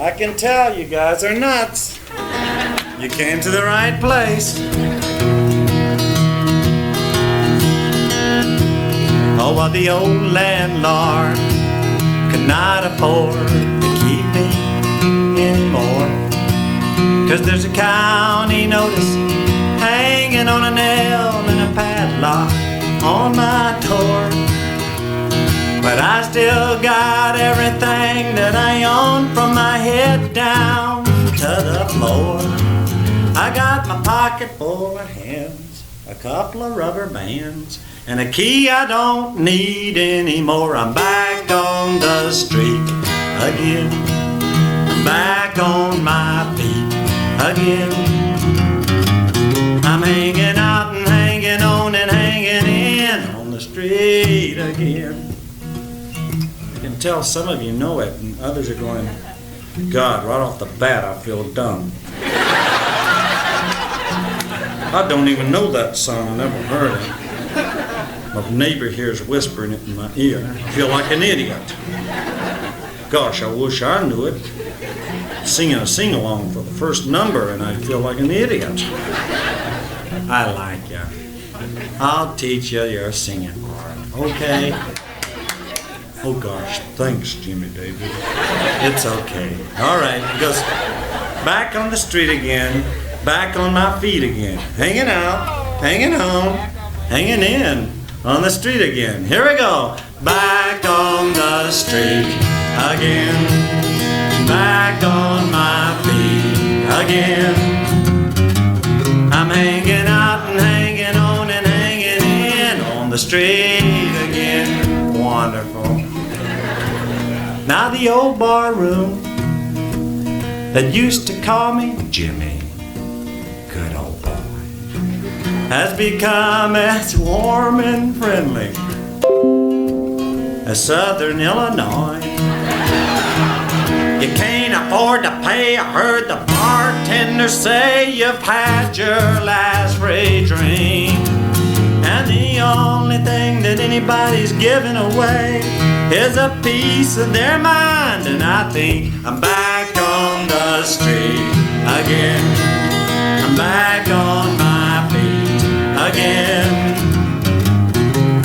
I can tell you guys are nuts. You came to the right place. Oh, well, the old landlord could not afford to keep me anymore. 'Cause there's a county notice hanging on a nail and a padlock on my door. But I still got everything that I own, from my head down to the floor. I got my pocket full of hands, a couple of rubber bands, and a key I don't need anymore. I'm back on the street again. I'm back on my feet again. I'm hanging out and hanging on and hanging in on the street again. I can tell some of you know it and others are going, God, right off the bat I feel dumb. I don't even know that song, I never heard it. My neighbor here's whispering it in my ear. I feel like an idiot. Gosh, I wish I knew it. Singing a sing-along for the first number and I feel like an idiot. I like you. I'll teach you your singing part, okay? Oh gosh, thanks, Jimmy David. It's okay. All right, it goes back on the street again, back on my feet again, hanging out, hanging on, hanging in on the street again. Here we go. Back on the street again, back on my feet again. I'm hanging out and hanging on and hanging in on the street again. Wonderful. Now the old bar room that used to call me Jimmy, good old boy, has become as warm and friendly as Southern Illinois. You can't afford to pay, I heard the bartender say. You've had your last free drink, and the only thing that anybody's giving away is a piece of their mind. And I think I'm back on the street again. I'm back on my feet again.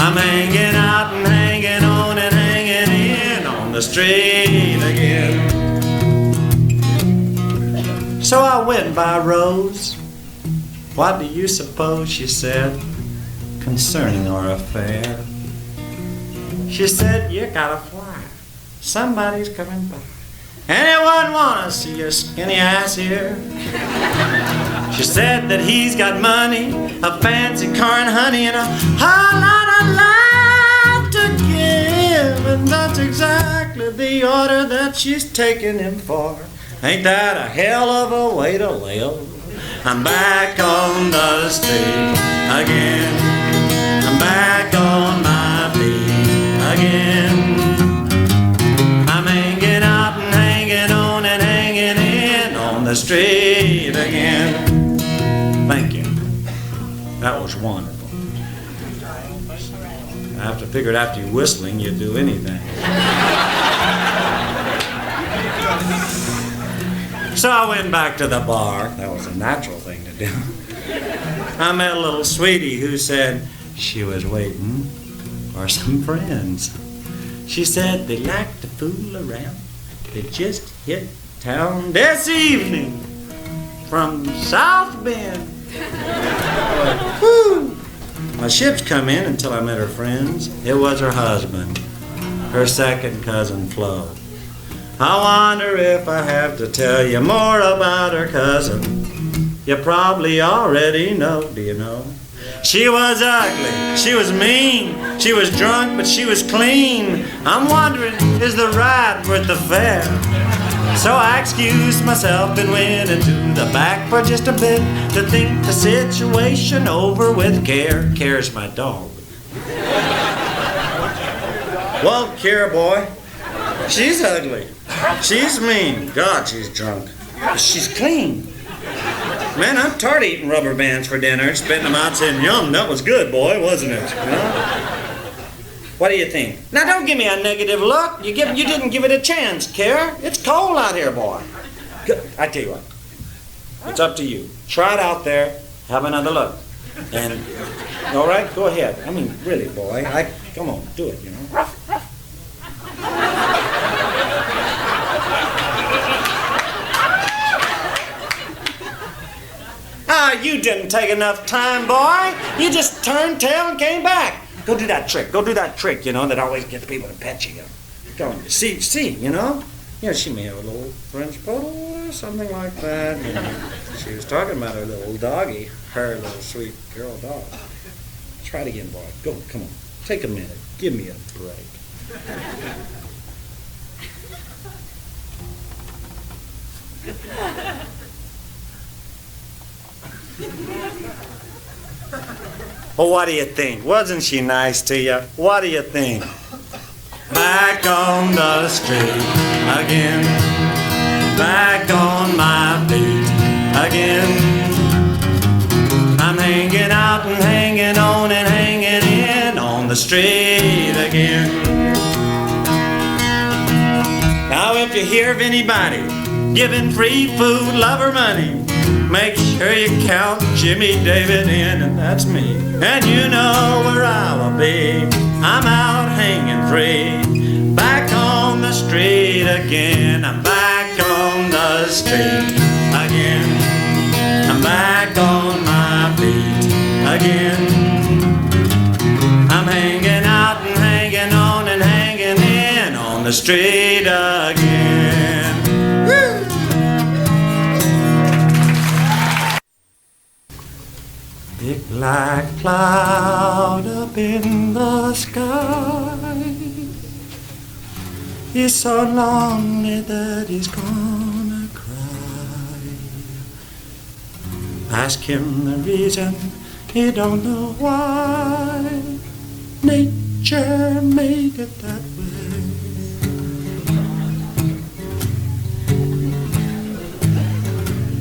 I'm hanging out and hanging on and hanging in on the street again. So I went by Rose. What do you suppose she said concerning our affair? She said, you gotta fly. Somebody's coming by. Anyone wanna see your skinny ass here? She said that he's got money, a fancy car and honey, and a whole lot of love to give. And that's exactly the order that she's taking him for. Ain't that a hell of a way to live? I'm back on the street again. I'm back on my feet again. I'm hanging out and hanging on and hanging in on the street again. Thank you. That was wonderful. I have to figure it after you whistling, you'd do anything. So I went back to the bar. That was a natural thing to do. I met a little sweetie who said she was waiting for some friends. She said they like to fool around. They just hit town this evening from South Bend. Woo! My ships come in until I met her friends. It was her husband, her second cousin Flo. I wonder if I have to tell you more about her cousin. You probably already know, do you know? She was ugly, she was mean, she was drunk, but she was clean. I'm wondering, is the ride worth the fare? So I excused myself and went into the back for just a bit to think the situation over with. Care's my dog. Well, Care boy, she's ugly. She's mean. God, she's drunk. She's clean. Man, I'm tired of eating rubber bands for dinner, spitting them out saying, yum, that was good, boy, wasn't it? You know? What do you think? Now don't give me a negative look. You didn't give it a chance, Care. It's cold out here, boy. Good. I tell you what. It's up to you. Try it out there. Have another look. And all right, go ahead. I mean, really, boy. Come on, do it. You know. You didn't take enough time, boy. You just turned tail and came back. Go do that trick. Go do that trick, you know, that always gets people to pet you. Go on. See, you know. You know, she may have a little French poodle or something like that. You know. She was talking about her little doggy, her little sweet girl dog. Try it again, boy. Go, come on. Take a minute. Give me a break. Well, what do you think? Wasn't she nice to you? What do you think? Back on the street again, back on my feet again. I'm hanging out and hanging on and hanging in on the street again. Now if you hear of anybody giving free food, love, or money, make sure you count Jimmy David in, and that's me. And you know where I will be. I'm out hanging free, back on the street again. I'm back on the street again. I'm back on my feet again. I'm hanging out and hanging on and hanging in on the street again. Woo! Big black cloud up in the sky. He's so lonely that he's gonna cry. Ask him the reason, he don't know why. Nature made it that way.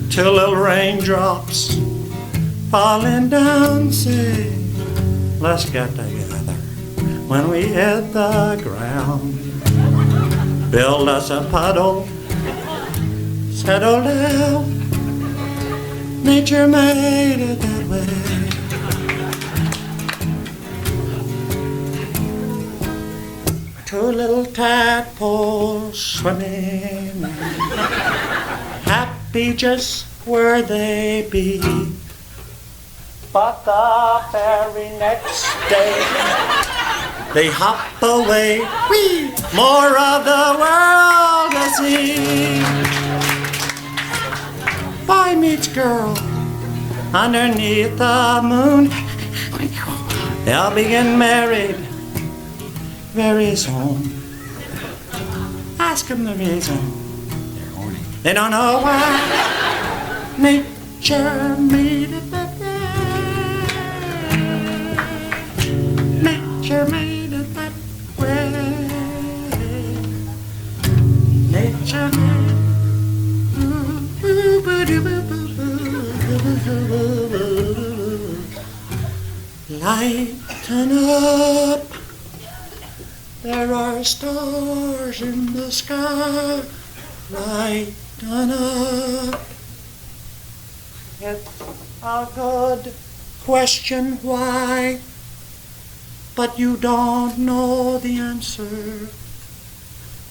Two little raindrops falling down, say, let's get together when we hit the ground. Build us a puddle, settle down. Nature made it that way. Two little tadpoles swimming, happy just where they be. But the very next day, they hop away. Whee! More of the world to see. Boy meets girl underneath the moon. They'll be getting married very soon. Ask them the reason. They're horny. They don't know why. Nature made it that way. Nature made it that way. Nature made it. Lighten up. There are stars in the sky. Lighten up. It's a good question why, but you don't know the answer,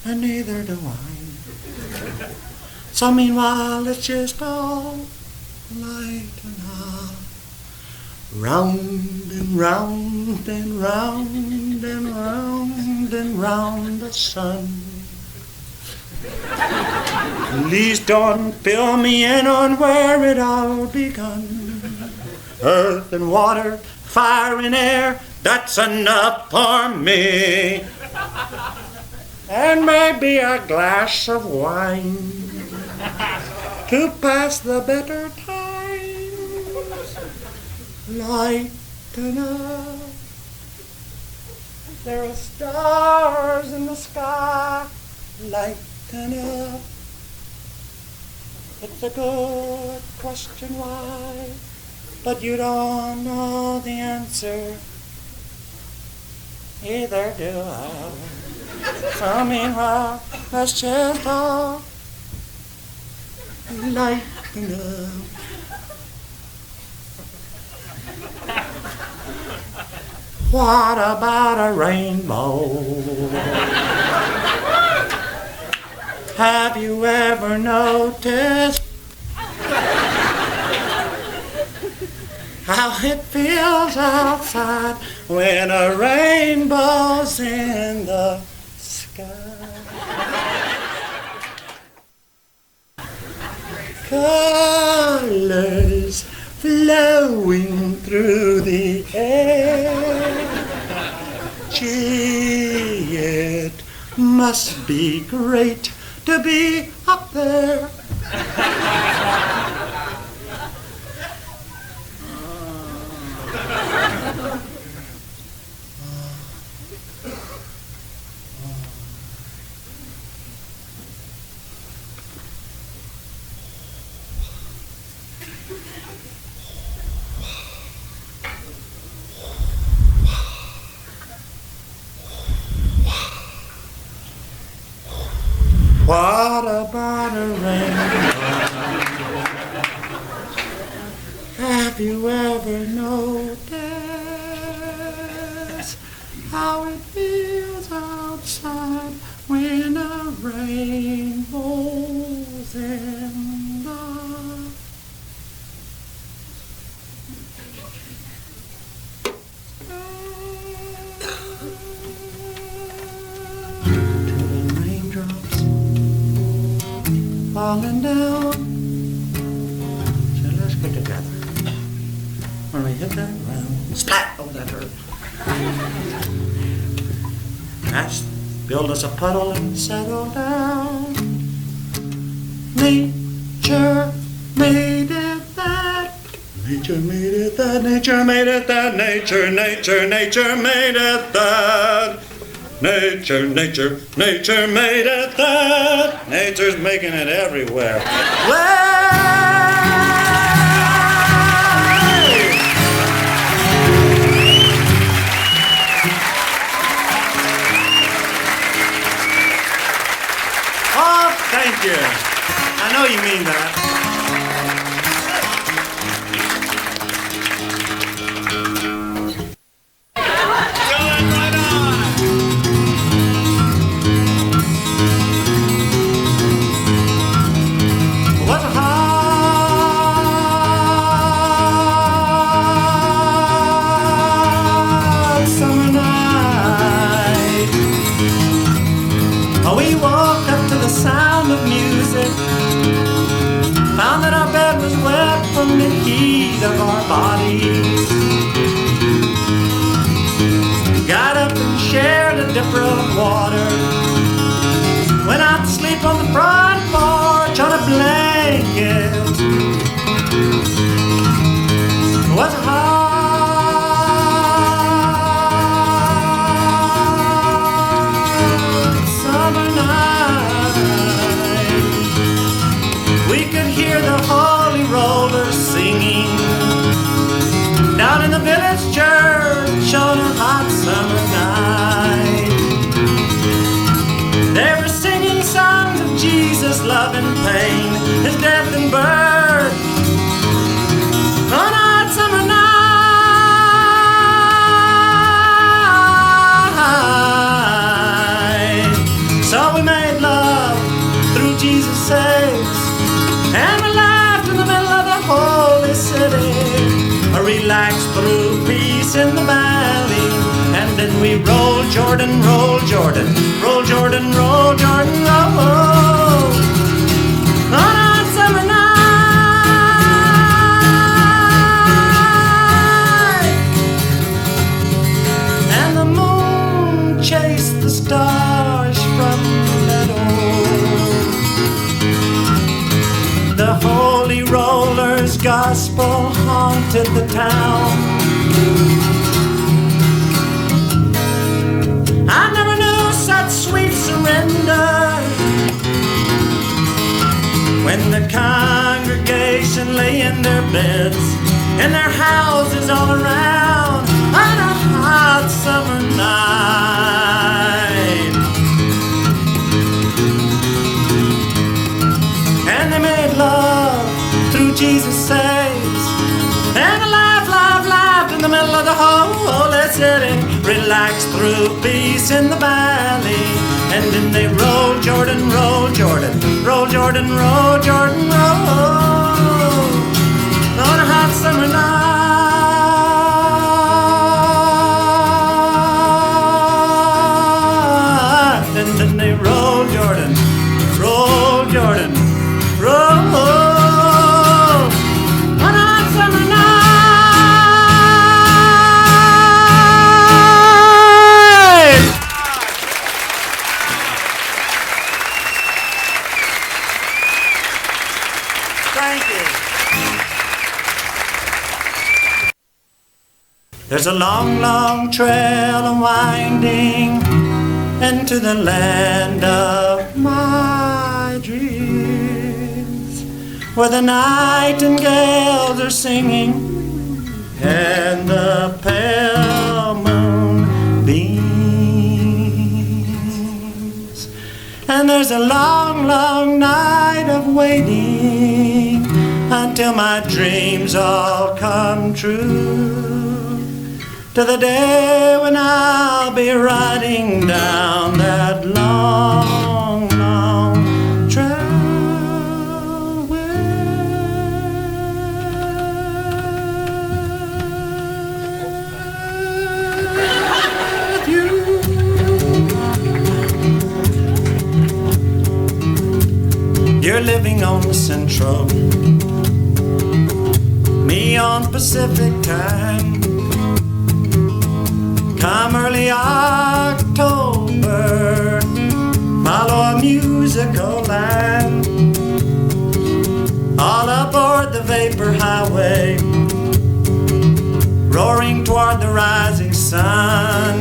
and neither do I. So meanwhile, let's just all lighten up. Round and round and round and round and round the sun. Please don't fill me in on where it all begun. Earth and water, fire and air, that's enough for me. And maybe a glass of wine to pass the better times. Lighten up. There are stars in the sky. Lighten up. It's a good question why, but you don't know the answer, either do I. So meanwhile, let's just all lighten up. What about a rainbow? Have you ever noticed how it feels outside when a rainbow's in the sky? Colors flowing through the air. Gee, it must be great to be up there. What about a rainbow? Have you ever noticed how it feels outside when a rainbow's in the falling down? So let's get together. When we hit that ground, splat! Oh, that hurt. Let's build us a puddle and settle down. Nature made it that. Nature made it that. Nature made it that. Nature made it that. Nature made it that. Nature's making it everywhere. Oh, thank you. I know you mean that. We woke up to the sound of music, found that our bed was wet from the heat of our bodies. Got up and shared a dipper of water, went out to sleep on the front porch on a blanket. It was a hard summer night. We could hear the holy rollers singing down in the village church on a hot summer night. They were singing songs of Jesus' love and pain, His death and birth on a hot summer night. So we made love through Jesus' saves, and we laughed in the middle of the holy city, relaxed through peace in the valley, and then we rolled Jordan, roll Jordan, roll Jordan, roll Jordan, roll on a hot summer night. And the moon chased the stars from the meadow. The holy rollers' gospel haunted the town. I never knew such sweet surrender when the congregation lay in their beds, in their houses all around on a hot summer night. middle of the holy city, relax through peace in the valley. And then they roll Jordan, roll Jordan, roll Jordan, roll Jordan, roll on a hot summer night. And then they roll Jordan, roll Jordan, roll. There's a long, long trail winding into the land of my dreams, where the nightingales are singing and the pale moon beams. And there's a long, long night of waiting until my dreams all come true, to the day when I'll be riding down that long, long trail with you. You're living on the Central, me on Pacific time. Come early October, follow a musical line, all aboard the vapor highway, roaring toward the rising sun.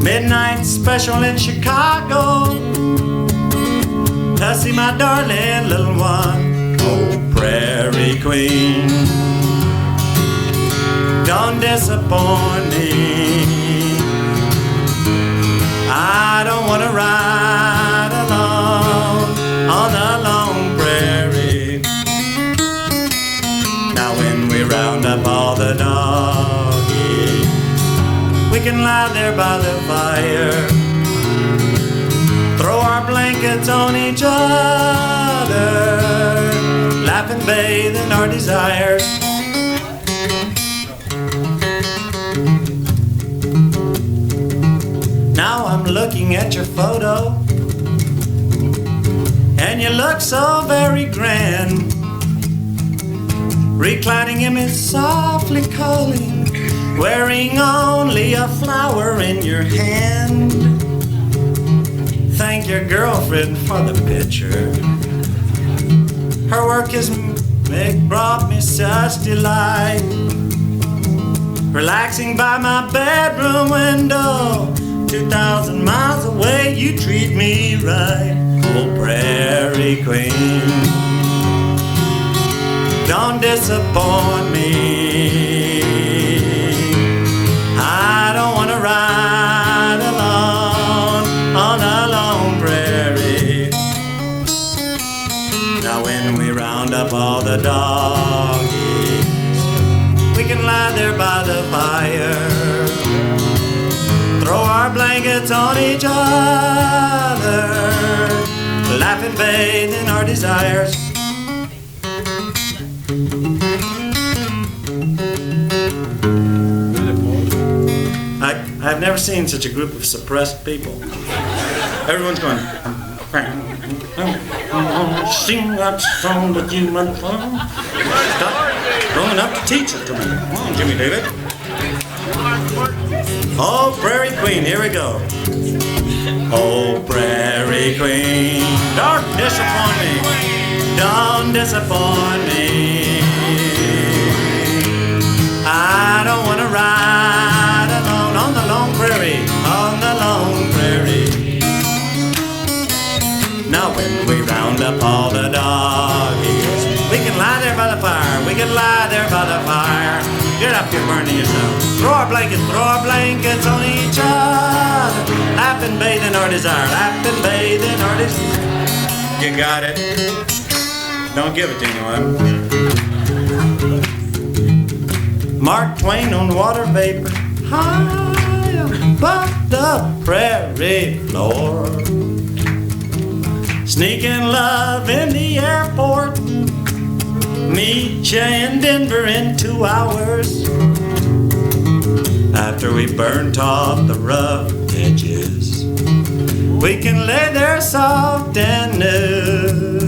Midnight special in Chicago, to see my darling little one, oh Prairie Queen. Don't disappoint me, I don't want to ride alone on the long prairie. Now when we round up all the doggies, we can lie there by the fire, throw our blankets on each other, laugh and bathe in our desires. Now I'm looking at your photo, and you look so very grand, reclining image softly calling, wearing only a flower in your hand. Thank your girlfriend for the picture, her work has brought me such delight, relaxing by my bedroom window, 2,000 miles away, you treat me right, oh Prairie Queen. Don't disappoint me, I don't want to ride alone on a long prairie. Now when we round up all the doggies, we can lie there by the fire, throw our blankets on each other, laugh and bathe in our desires. I've never seen such a group of suppressed people. Everyone's going, sing that song that you meant for. Stop growing up to teach it to me. Come on, Jimmy David. Oh, Prairie Queen, here we go. Oh, Prairie Queen, don't disappoint me, don't disappoint me. I don't want to ride alone on the long prairie, on the long prairie. Now when we round up all the doggies, we can lie there by the fire, we can lie there by the fire. Get up, you're burning yourself. Throw our blankets on each other. Laugh and bathe in our desire, laugh and bathe in our desire. You got it. Don't give it to anyone. Mark Twain on water vapor, high above the prairie floor. Sneaking love in the airport, meet ya in Denver in 2 hours. After we burnt off the rough edges, we can lay there soft and new,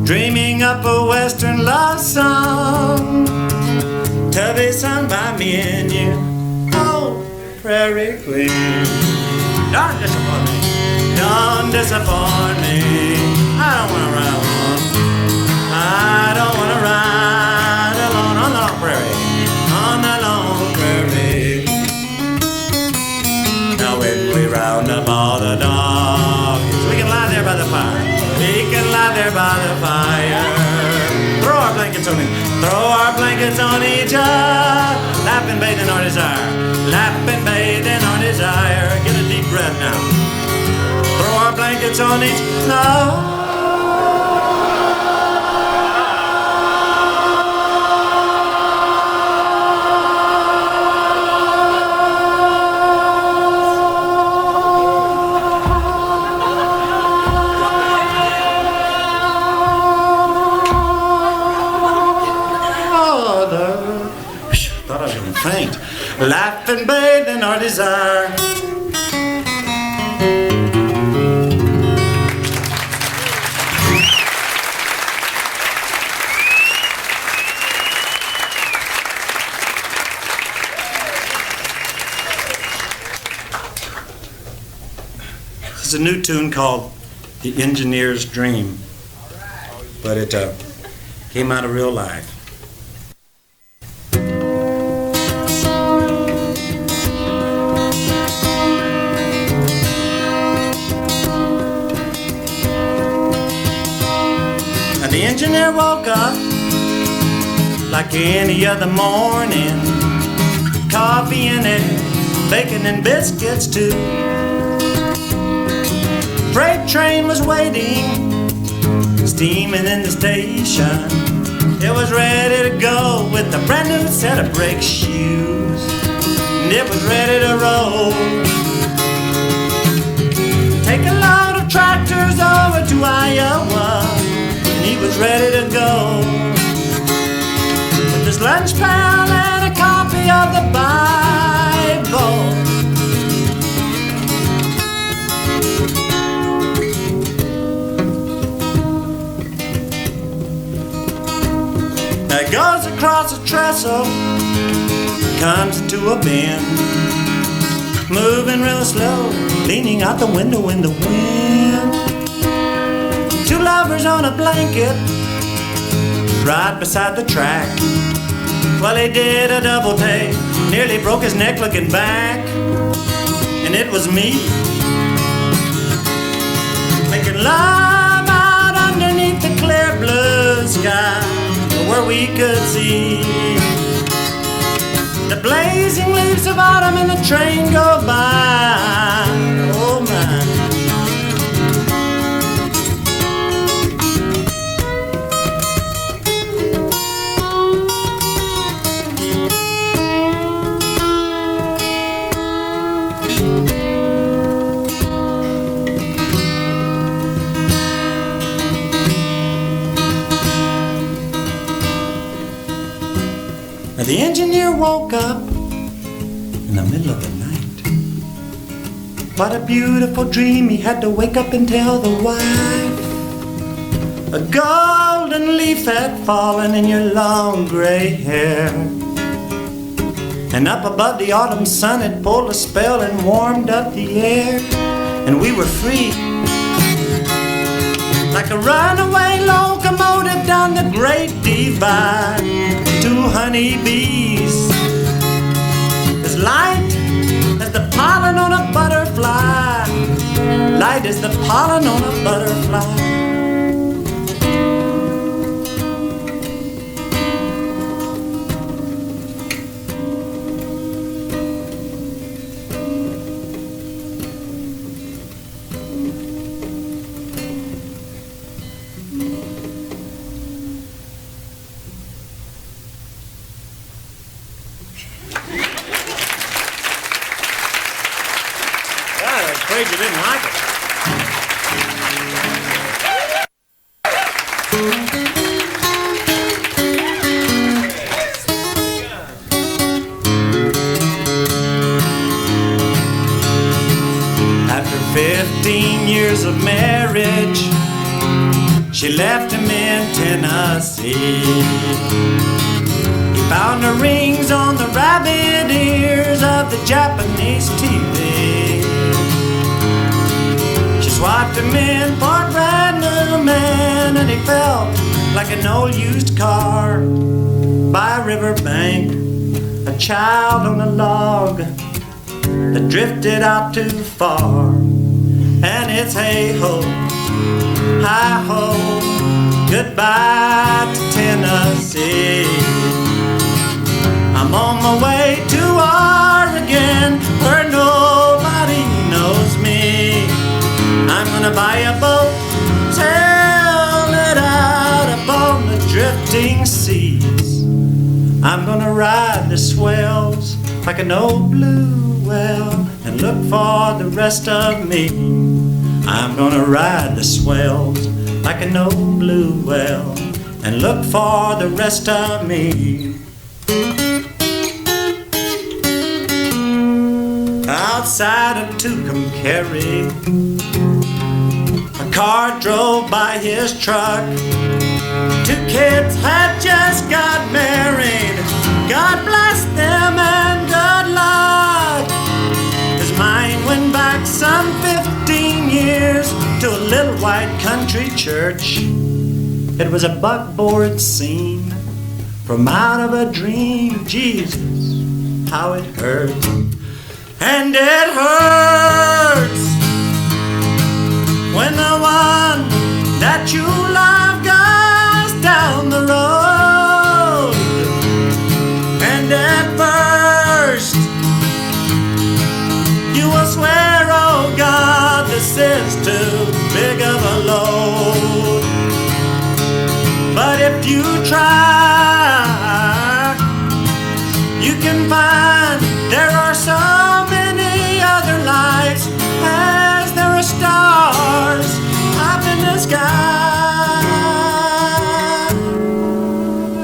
dreaming up a western love song to be sung by me and you. Oh, Prairie Queen, don't disappoint me, don't disappoint me. I don't wanna ride alone, I don't wanna ride alone on the prairie, on the long prairie. Now when we round up all the dogs, we can lie there by the fire, we can lie there by the fire. Throw our blankets on it, throw our blankets on each other, laughing, bathing our desire, laughing, bathing our desire. Get a deep breath now. Throw our blankets on each other. Thought I was gonna faint. Laugh and bathe in our desire. It's a new tune called The Engineer's Dream, but it came out of real life. The engineer woke up like any other morning, coffee and eggs, bacon and biscuits too. Freight train was waiting, steaming in the station. It was ready to go with a brand new set of brake shoes, and it was ready to roll. Take a load of tractors over to Iowa, he was ready to go with his lunch pail and a copy of the Bible. Now it goes across a trestle, comes into a bend, moving real slow, leaning out the window in the wind. Two lovers on a blanket, right beside the track. Well, he did a double take, nearly broke his neck looking back. And it was me, making love out underneath the clear blue sky, where we could see the blazing leaves of autumn and the train go by. Oh my. The engineer woke up in the middle of the night. What a beautiful dream, he had to wake up and tell the wife. A golden leaf had fallen in your long gray hair, and up above the autumn sun it pulled a spell and warmed up the air. And we were free, like a runaway locomotive down the great divide. Two honeybees, as light as the pollen on a butterfly, light as the pollen on a butterfly. Afraid you didn't like it. After 15 years of marriage, she left him in Tennessee. He found her rings on the rabbit ears of the Japanese TV. She swiped him in for a brand new man, and he felt like an old used car by a riverbank, a child on a log that drifted out too far. And it's hey-ho, hi-ho, goodbye to Tennessee. I'm on my way to Oregon, where nobody knows me. I'm gonna buy a boat, sail it out upon the drifting seas. I'm gonna ride the swells like an old blue whale and look for the rest of me. I'm gonna ride the swells like an old blue whale and look for the rest of me. Outside of Tucumcari, a car drove by his truck. Two kids had just got married. God bless them and good luck. His mind went back some 15 years to a little white country church. It was a buckboard scene from out of a dream. Jesus, how it hurts. And it hurts when the one that you love goes down the road. And at first you will swear, oh God, this is too big of a load. But if you try, you can find there are so many other lights as there are stars up in the sky.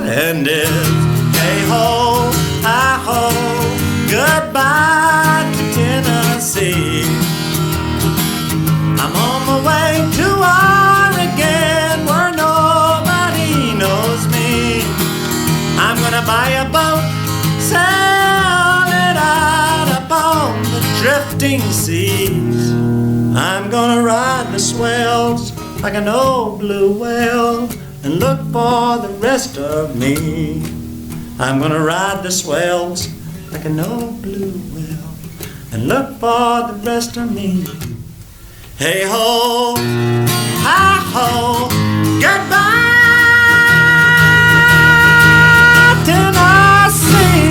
And it's hey-ho, hi-ho, goodbye to Tennessee. I'm on my way to Oregon, where nobody knows me. I'm gonna buy a boat, sail it out upon the drifting seas. I'm gonna ride the swells like an old blue whale and look for the rest of me. I'm gonna ride the swells like an old blue whale and look for the rest of me. Hey ho, hi ho, goodbye Tennessee.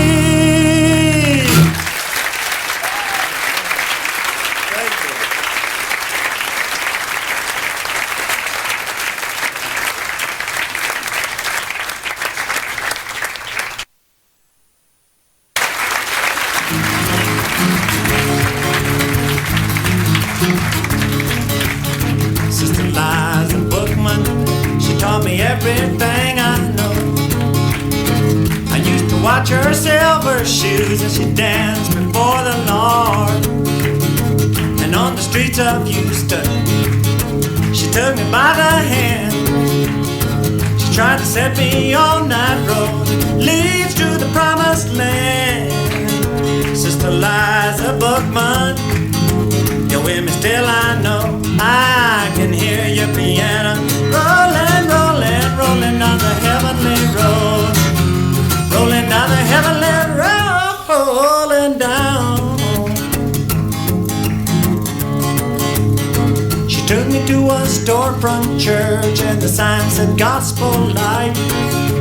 Sister Liza Bookman, she taught me everything I know. I used to watch her silver shoes as she danced before the Lord. And on the streets of Houston, she took me by the hand. She tried to set me on that road that leads to the promised land. Sister Liza Bookman, you're with me still, I know. I can hear your piano rolling, rolling, rolling down the heavenly road. Rolling down the heavenly road, rolling down. She took me to a storefront church and the sign said gospel light.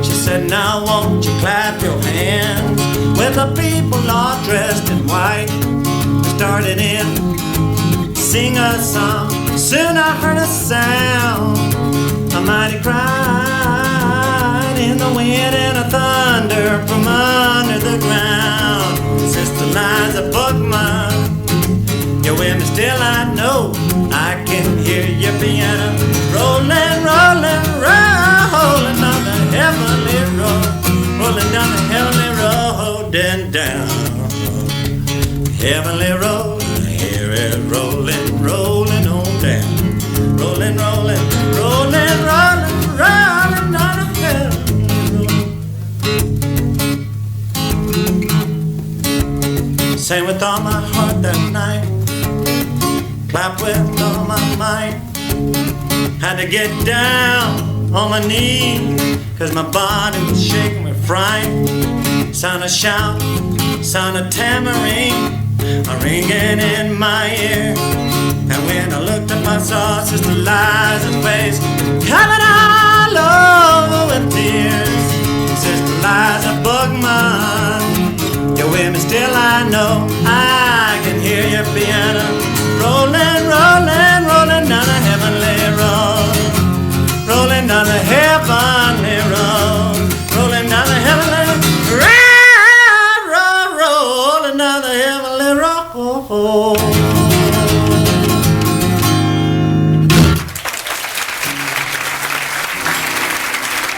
She said, now won't you clap your hands with the people all dressed in white. We started in, sing a song. Soon I heard a sound, a mighty cry in the wind and a thunder from under the ground. Sister Liza Bookman, you're with me me still I know I can hear your piano rolling, rolling, rolling down the heavenly road, rolling down the heavenly road and down heavenly road. I hear it rolling, rolling on down, rolling, rolling, rolling, rolling, rolling down the heavenly road. Sang with all my heart that night, clap with all my might. Had to get down on my knees, 'cause my body was shaking with fright. Sound a shout, sound a tambourine, a ringing in my ear. And when I looked up, I saw Sister Liza's face, coming all over with tears. Sister Liza Bookman, you're with me still I know I can hear your piano rolling, rolling, rolling down the heavenly road, rolling down the heavenly road, rolling down the heavenly road, rolling down the heavenly road.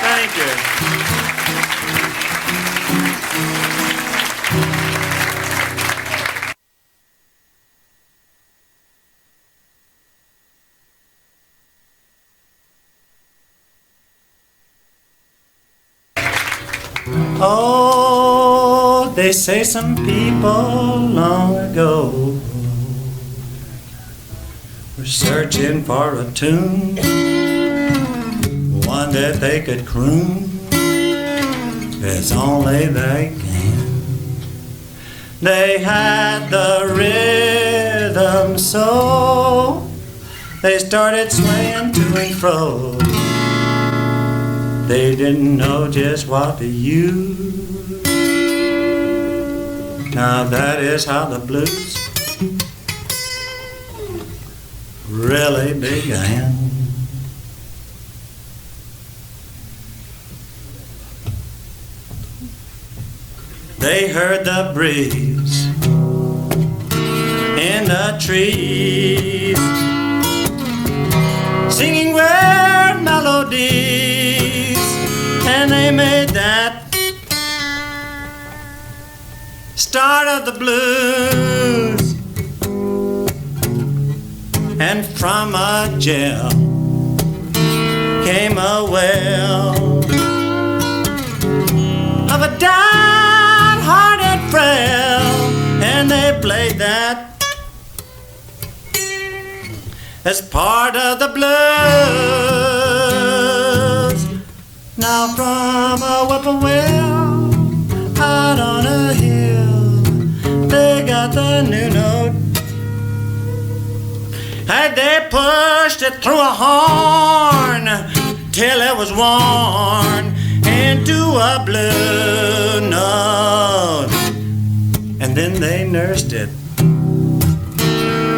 Thank you. Oh, they say some people long ago were searching for a tune, one that they could croon as only they can. They had the rhythm so they started swaying to and fro. They didn't know just what to use. Now that is how the blues really began. They heard the breeze in the trees, singing weird melodies, and they made that start of the blues. And from a gel came a well of a downhearted frail, and they played that as part of the blues. Now from a whippoorwill out on a hill, they got the new note, and they pushed it through a horn till it was worn into a blue note. And then they nursed it,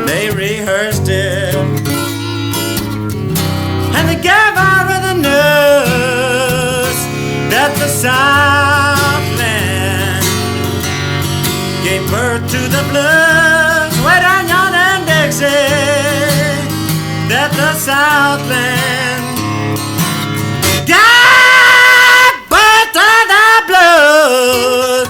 they rehearsed it, and they gave out with the news that the Southland gave birth to the blues. Way down yonder in Dixie, that the Southland gave birth to the blues.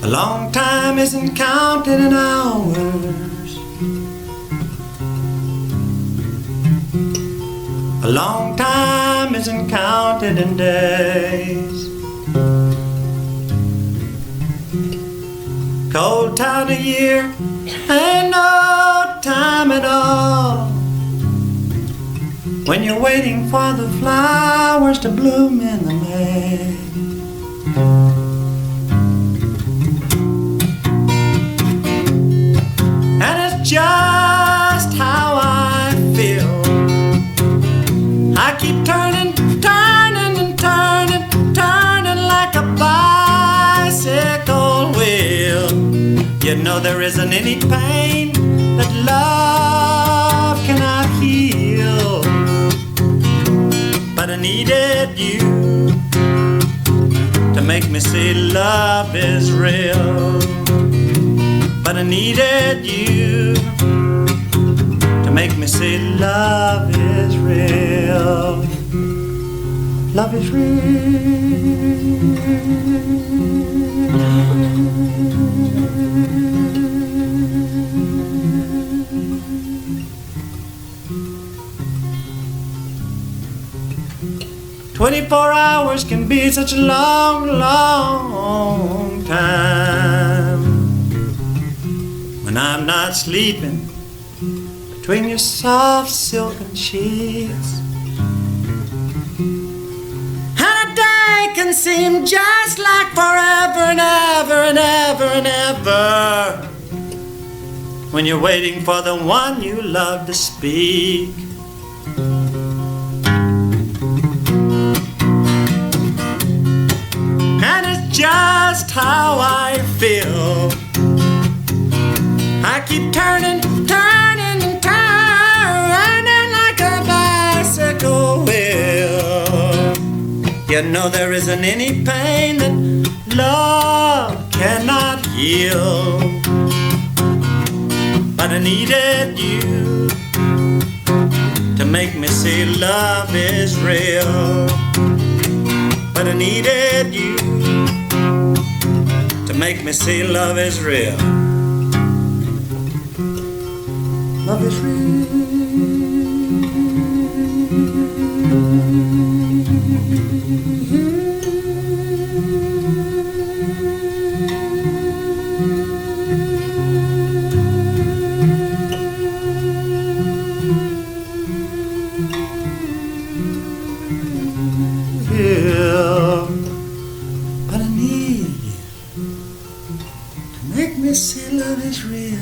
A long time isn't counted in hours, a long time isn't counted in days. Cold time of year ain't no time at all when you're waiting for the flowers to bloom in the May. know there isn't any pain that love cannot heal. But I needed you to make me see love is real. But I needed you to make me see love is real. Love is real. 24 hours can be such a long, long time. When I'm not sleeping between your soft silken sheets, and a day can seem just like forever and ever and ever and ever, when you're waiting for the one you love to speak. Just how I feel. I keep turning, turning, and turning like a bicycle wheel. You know there isn't any pain that love cannot heal. But I needed you to make me see love is real. But I needed you to make me see love is real. Love is real. But I need you to make me see love is real.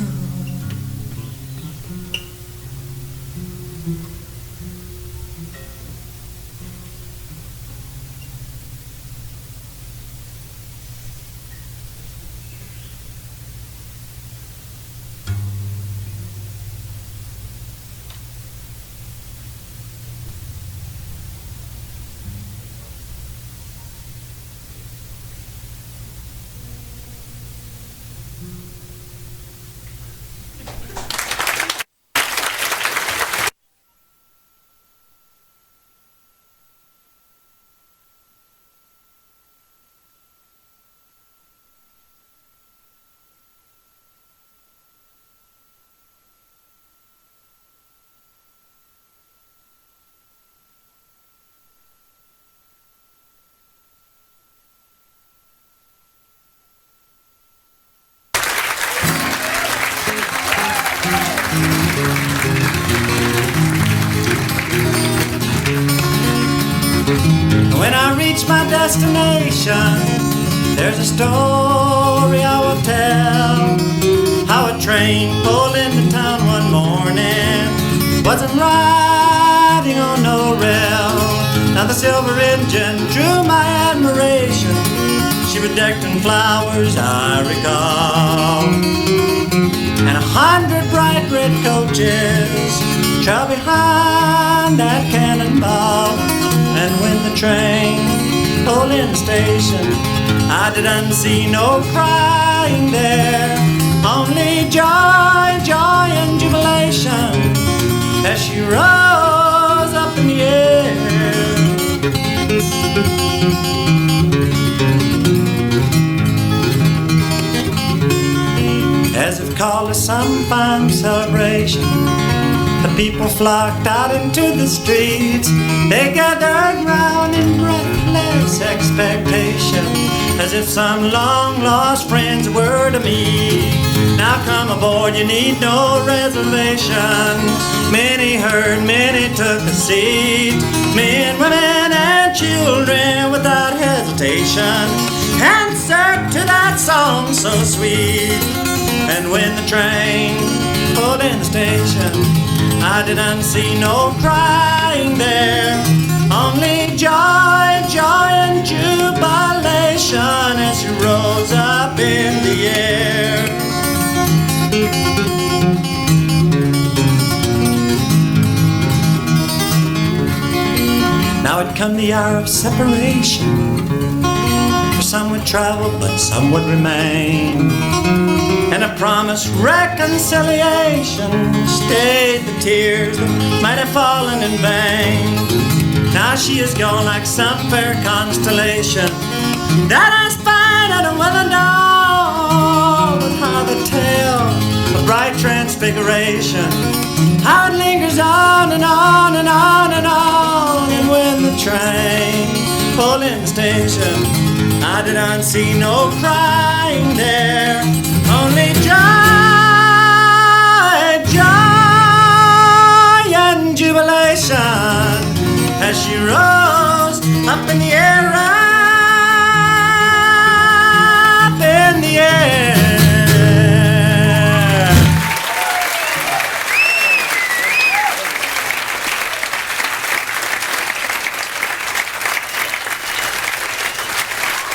When I reach my destination, there's a story I will tell. How a train pulled into town one morning, wasn't riding on no rail. Now the silver engine drew my admiration. She was decked in flowers, I recall, and 100 bright red coaches trailed behind that cannonball. And when the train pulled in the station, I didn't see no crying there, only joy, joy and jubilation as she rose up in the air. As if called to some fine celebration, the people flocked out into the streets. They gathered round in breathless expectation, as if some long-lost friends were to meet. Now come aboard, you need no reservation. Many heard, many took a seat. Men, women, and children without hesitation answered to that song so sweet. And when the train pulled in the station, I didn't see no crying there, only joy, joy and jubilation as she rose up in the air. Now had come the hour of separation. For some would travel, but some would remain. And a promised reconciliation stayed the tears that might have fallen in vain. Now she is gone like some fair constellation that I spied at a well dawn. But how the tale of bright transfiguration, how it lingers on and on and on and on. And when the train pulled in the station, I did not see no crying there, only joy, joy and jubilation as she rose up in the air, up in the air.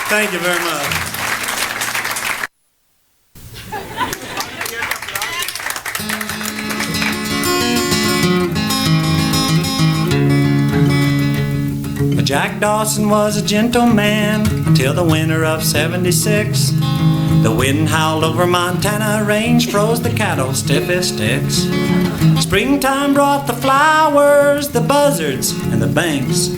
Thank you very much. Jack Dawson was a gentleman until the winter of '76. The wind howled over Montana range, froze the cattle stiff as sticks. Springtime brought the flowers, the buzzards, and the banks.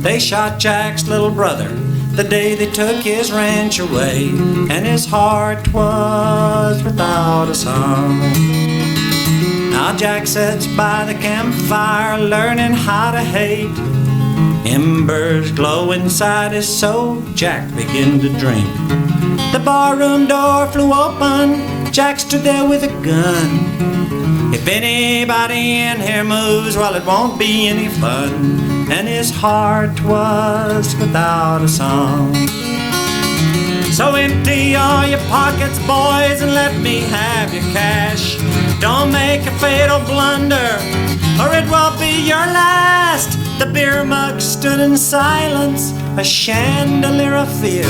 They shot Jack's little brother the day they took his ranch away, and his heart was without a song. Now Jack sits by the campfire learning how to hate. Embers glow inside his soul, Jack began to drink. The barroom door flew open, Jack stood there with a gun. If anybody in here moves, well, it won't be any fun. And his heart was without a song. So empty all your pockets, boys, and let me have your cash. Don't make a fatal blunder, or it will be your last. The beer mug stood in silence, a chandelier of fear.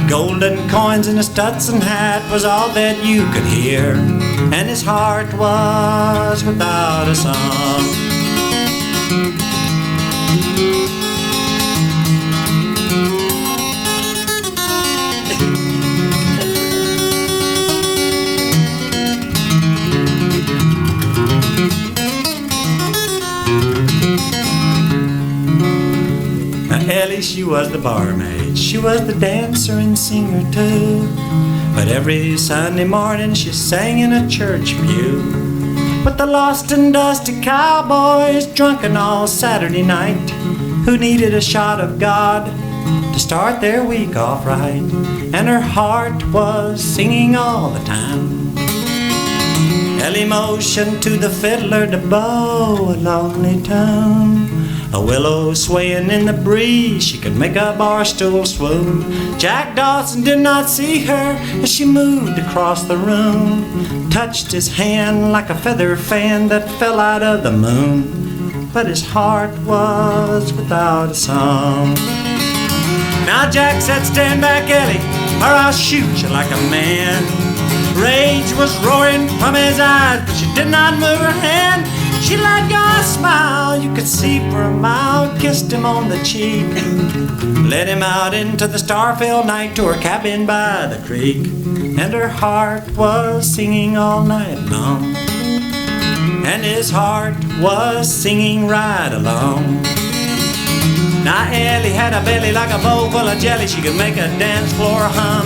Golden coins in his Stetson hat was all that you could hear. And his heart was without a song. Ellie, she was the barmaid, she was the dancer and singer too. But every Sunday morning she sang in a church pew with the lost and dusty cowboys, drunken all Saturday night, who needed a shot of God to start their week off right. And her heart was singing all the time. Ellie motioned to the fiddler to bow a lonely tune. A willow swaying in the breeze, she could make a bar stool swoon. Jack Dawson did not see her as she moved across the room, touched his hand like a feather fan that fell out of the moon. But his heart was without a song. Now Jack said, "Stand back, Ellie, or I'll shoot you like a man." Rage was roaring from his eyes, but she did not move her hand. She let go a smile you could see for a mile, kissed him on the cheek, led him out into the star-filled night to her cabin by the creek. And her heart was singing all night long, and his heart was singing right along. Now Ellie had a belly like a bowl full of jelly, she could make a dance floor hum.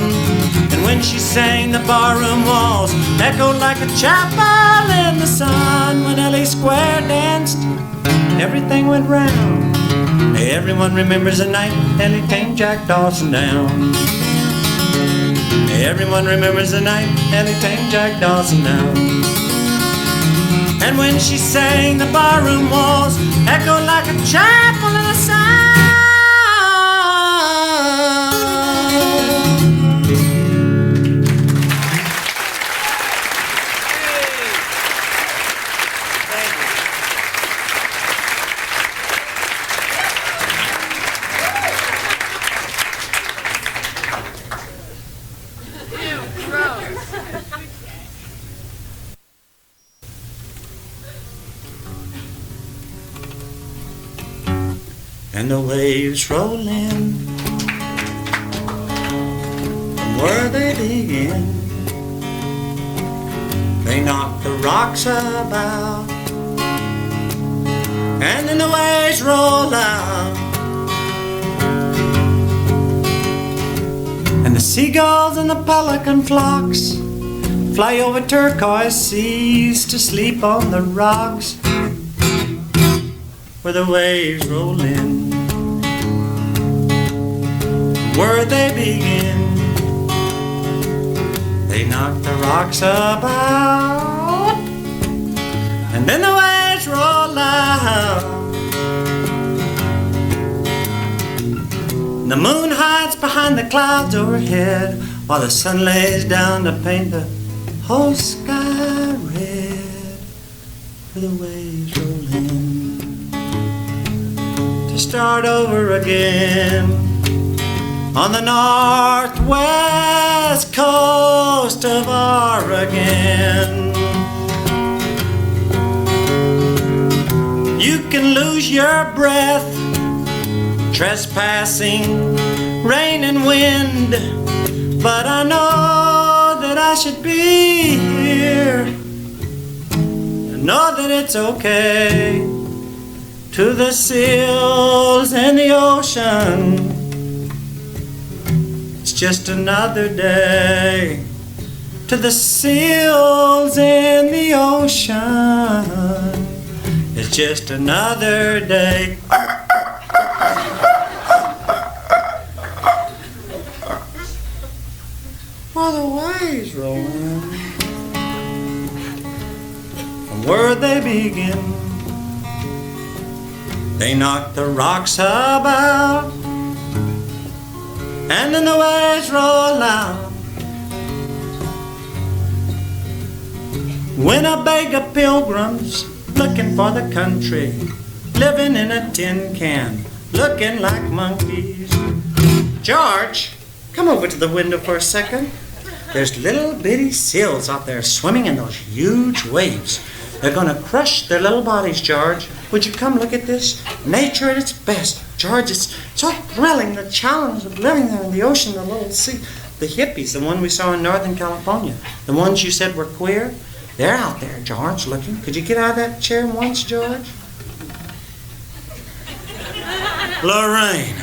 And when she sang, the barroom walls echoed like a chapel in the sun. When Ellie square danced, everything went round. Everyone remembers the night Ellie tamed Jack Dawson down. Everyone remembers the night Ellie tamed Jack Dawson down. And when she sang, the barroom walls echoed like a chapel in the sun. and the waves roll in. From where they begin, they knock the rocks about, and then the waves roll out. And the seagulls and the pelican flocks fly over turquoise seas to sleep on the rocks where the waves roll in. Where they begin, they knock the rocks about, and then the waves roll out. The moon hides behind the clouds overhead, while the sun lays down to paint the whole sky red, where the waves roll in to start over again on the northwest coast of Oregon. You can lose your breath trespassing rain and wind, but I know that I should be here. I know that it's okay. To the seals in the ocean, it's just another day. To the seals in the ocean, it's just another day. While the waves roll in, from where they begin, they knock the rocks about, and then the waves roll out. Winnebago pilgrims looking for the country, living in a tin can, looking like monkeys. George, come over to the window for a second. There's little bitty seals out there swimming in those huge waves. They're gonna crush their little bodies, George. Would you come look at this? Nature at its best. George, it's so thrilling, the challenge of living there in the ocean, the little sea. The hippies, the one we saw in Northern California, the ones you said were queer, they're out there, George, looking. Could you get out of that chair once, George? Lorraine,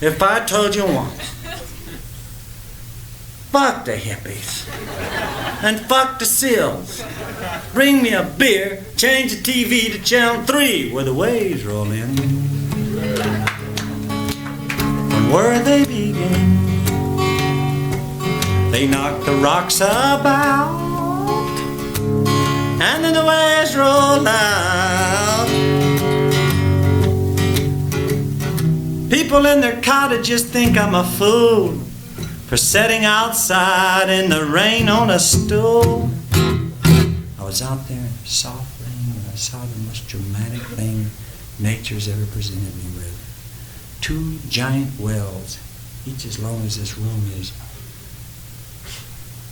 if I told you once, fuck the hippies and fuck the seals. Bring me a beer, change the TV to channel 3 where the waves roll in. From where they begin, they knock the rocks about, and then the waves roll out. People in their cottages think I'm a fool for sitting outside in the rain on a stool. I was out there in soft rain and I saw the most dramatic thing nature's ever presented me with. 2 giant wells, each as long as this room is,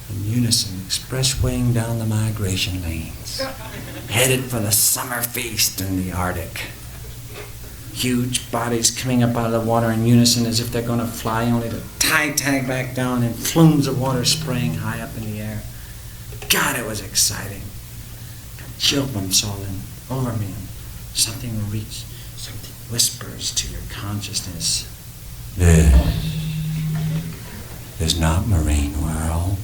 in unison, expresswaying down the migration lanes, headed for the summer feast in the Arctic. Huge bodies coming up out of the water in unison as if they're going to fly, only to tag back down in flumes of water spraying high up in the air. God, it was exciting. Got chill bumps all over me, and something whispers to your consciousness. This is not marine world.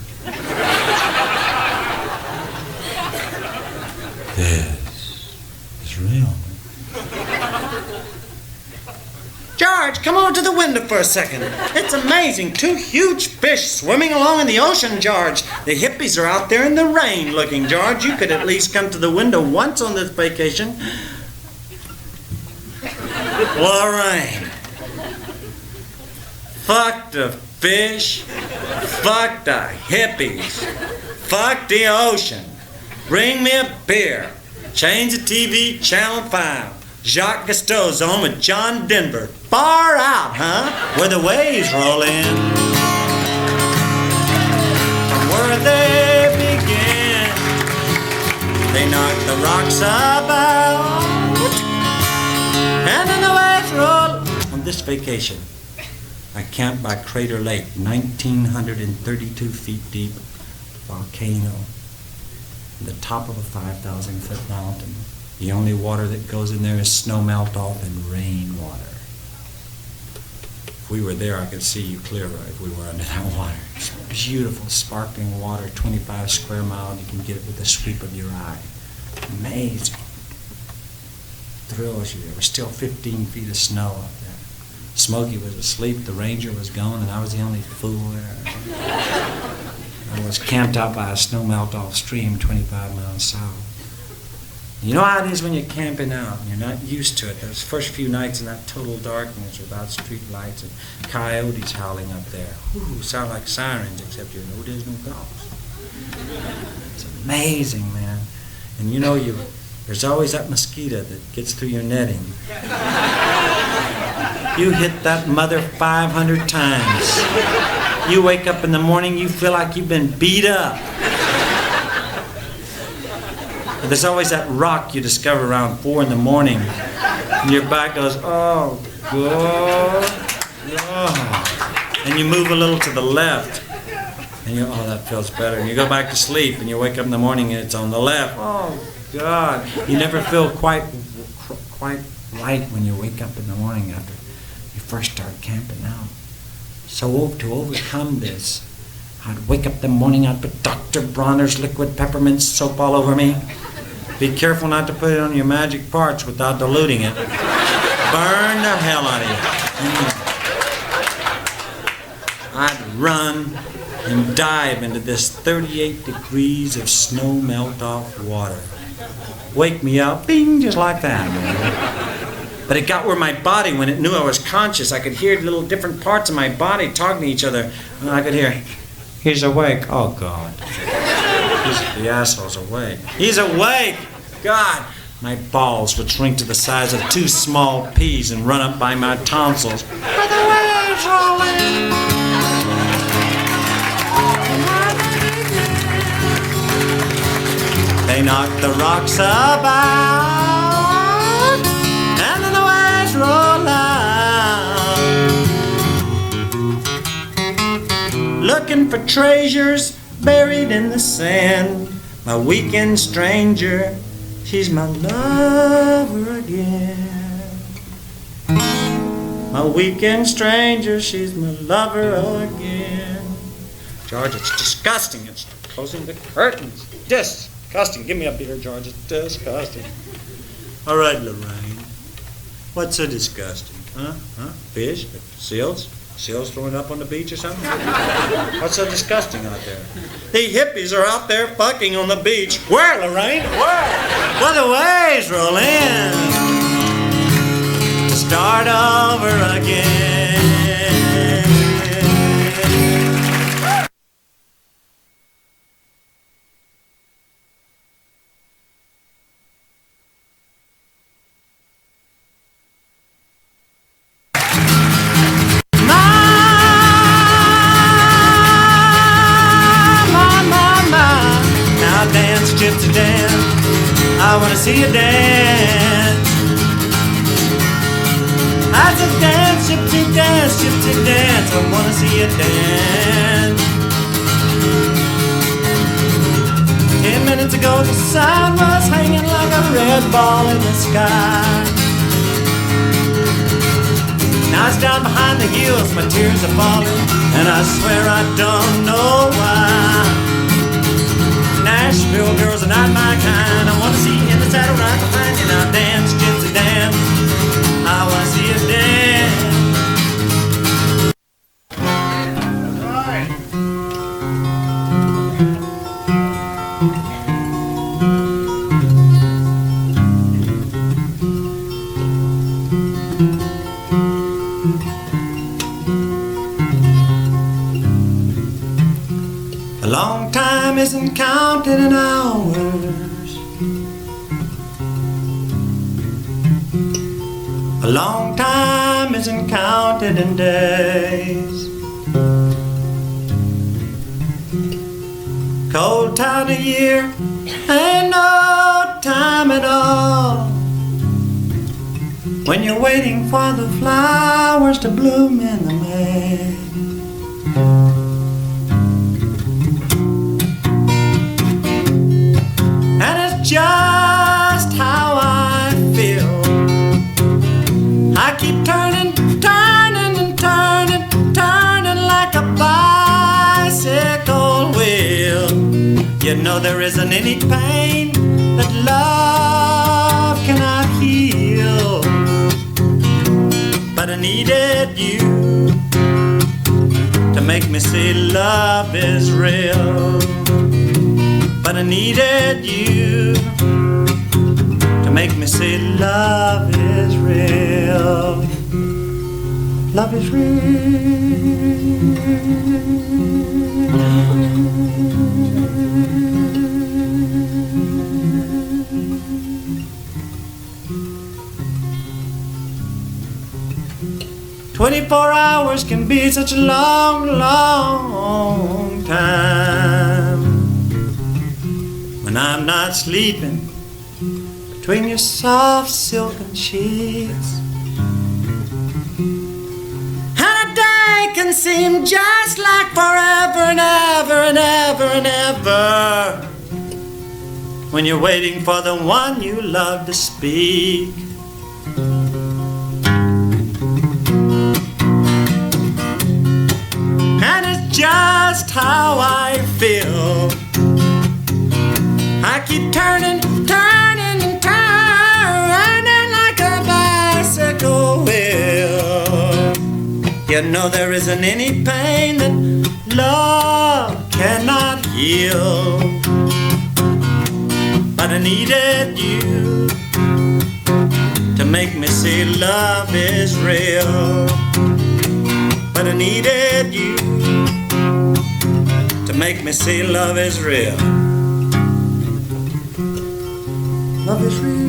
This is real. George, come over to the window for a second. It's amazing. 2 huge fish swimming along in the ocean, George. The hippies are out there in the rain looking, George. You could at least come to the window once on this vacation. Lorraine. Fuck the fish. Fuck the hippies. Fuck the ocean. Bring me a beer. Change the TV, channel 5. Jacques Cousteau's on with John Denver. Far out, huh? Where the waves roll in. From where they begin, they knock the rocks about, and then the waves roll. On this vacation, I camped by Crater Lake, 1,932 feet deep volcano, at the top of a 5,000-foot mountain. The only water that goes in there is snow melt off and rainwater. If we were there, I could see you clearer if we were under that water. It's beautiful, sparkling water, 25 square miles. You can get it with the sweep of your eye. Amazing. Thrills you. There was still 15 feet of snow up there. Smokey was asleep, the ranger was gone, and I was the only fool there. I was camped out by a snow melt-off stream 25 miles south. You know how it is when you're camping out and you're not used to it. Those first few nights in that total darkness without street lights and coyotes howling up there. Ooh, sound like sirens, except you know there's no dogs. It's amazing, man. And you know, there's always that mosquito that gets through your netting. You hit that mother 500 times. You wake up in the morning, you feel like you've been beat up. But there's always that rock you discover around 4 in the morning. And your back goes, oh, God. Oh. And you move a little to the left. And you, oh, that feels better. And you go back to sleep and you wake up in the morning and it's on the left. Oh, God. You never feel quite right when you wake up in the morning after you first start camping out. So to overcome this, I'd wake up in the morning, I'd put Dr. Bronner's liquid peppermint soap all over me. Be careful not to put it on your magic parts without diluting it. Burn the hell out of you. I'd run and dive into this 38 degrees of snow melt-off water. Wake me up, bing, just like that. But it got where my body, when it knew I was conscious, I could hear little different parts of my body talking to each other. And I could hear, he's awake. Oh, God. The asshole's awake. He's awake. God. My balls would shrink to the size of 2 small peas and run up by my tonsils. But the waves rolling. They knock the rocks about, and then the waves roll out. Looking for treasures buried in the sand. My weekend stranger, she's my lover again. My weekend stranger, she's my lover again. George, it's disgusting. It's closing the curtains. Disgusting. Give me a beer, George. It's disgusting. All right, Lorraine. What's so disgusting? Huh? Fish? Seals? Seals throwing up on the beach or something? What's so disgusting out there? The hippies are out there fucking on the beach. Where, Lorraine? Where? Well, the waves roll in to start over again. Gypsy dance, I wanna see you dance. I said dance, gypsy dance, gypsy dance, I wanna see you dance. 10 minutes ago the sun was hanging like a red ball in the sky. Now it's down behind the hills, my tears are falling, and I swear I don't know why. Nashville girls are not my kind. I wanna see you in the saddle right behind you. Now dance, gypsy dance, I wanna see you dance. A long time isn't counted in hours. A long time isn't counted in days. Cold time of year ain't no time at all. when you're waiting for the flowers to bloom in the May. And it's just how I feel. I keep turning, turning and turning, turning like a bicycle wheel. You know there isn't any pain that love cannot heal. But I needed you to make me see love is real. But I needed you to make me see love is real. Love is real. 24 hours can be such a long, long time. When I'm not sleeping between your soft silken sheets, and a day can seem just like forever and ever and ever and ever, when you're waiting for the one you love to speak. And it's just how I feel. I keep turning, turning and turning like a bicycle wheel. You know there isn't any pain that love cannot heal. But I needed you to make me see love is real. But I needed you to make me see love is real. Love is real.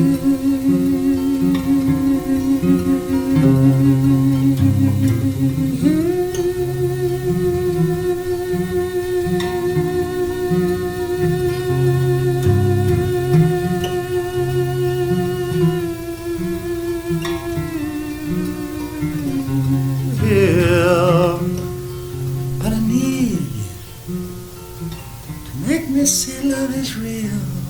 But I need you to make me see love is real.